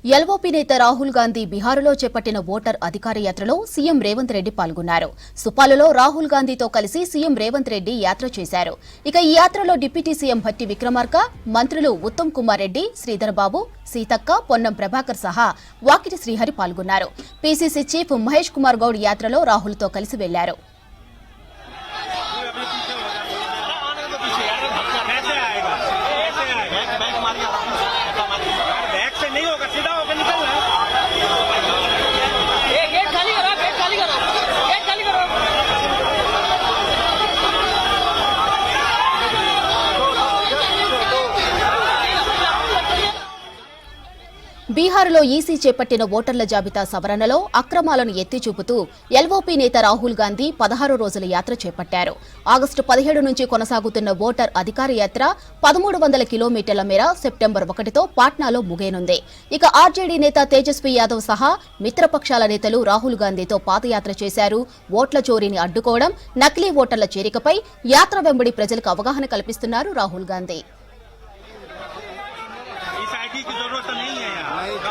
LOP నేత రాహుల్ గాంధీ బీహారులో చేపట్టిన voter అధికార యాత్రలో సీఎం రేవంత్ రెడ్డి పాల్గొన్నారు. సుపాలులో రాహుల్ గాంధీతో కలిసి సీఎం రేవంత్ రెడ్డి యాత్ర చేశారు. ఇక ఈ యాత్రలో డిప్యూటీ సీఎం భట్టి విక్రమార్క, మంత్రులు ఉత్తమ్ కుమార్ రెడ్డి, శ్రీధర్ బాబు, సీతక్క, పొన్నం ప్రభాకర్ సహా వాకిటి శ్రీహరి పాల్గొన్నారు. పీసీసీ చీఫ్ మహేష్ కుమార్ గౌడ్ యాత్రలో రాహుల్తో కలిసి వెళ్లారు. బీహార్లో ఈసీ చేపట్టిన ఓటర్ల జాబితా సవరణలో అక్రమాలను ఎత్తి చూపుతూ ఎల్ఓపీ నేత రాహుల్ గాంధీ 16 రోజుల యాత్ర చేపట్టారు. ఆగస్టు 17 నుంచి కొనసాగుతున్న ఓటర్ అధికార యాత్ర 1300 కిలోమీటర్ల మేర సెప్టెంబర్ 1తో పాట్నాలో ముగియనుంది. ఇక ఆర్జేడీ నేత తేజస్వి యాదవ్ సహా మిత్రపక్షాల నేతలు రాహుల్ గాంధీతో పాదయాత్ర చేశారు. ఓట్ల చోరీని అడ్డుకోవడం, నకిలీ ఓటర్ల చేరికపై యాత్ర వెంబడి ప్రజలకు అవగాహన కల్పిస్తున్నారు రాహుల్ గాంధీ.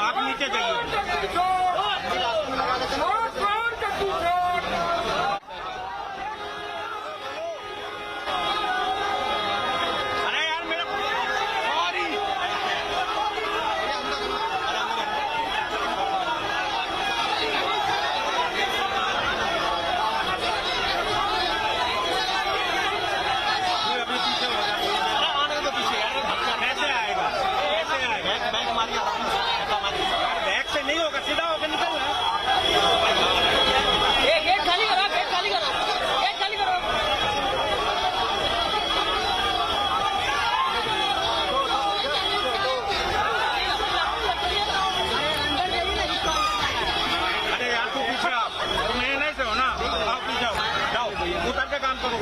आप नीचे जाइए। अरे यार मेरा सॉरी। अभी पीछे हो जाए, आने दो पीछे यार, कैसे आएगा? कैसे आएगा? बैग मारिए, बैग से नहीं होगा, सीधा होकर निकलना। गेट खाली करो, गेट खाली करो, गेट खाली करो। अरे यार तू पीछे आओ, तुम नहीं से हो ना, आओ पीछे आओ, जाओ उतर के काम करो।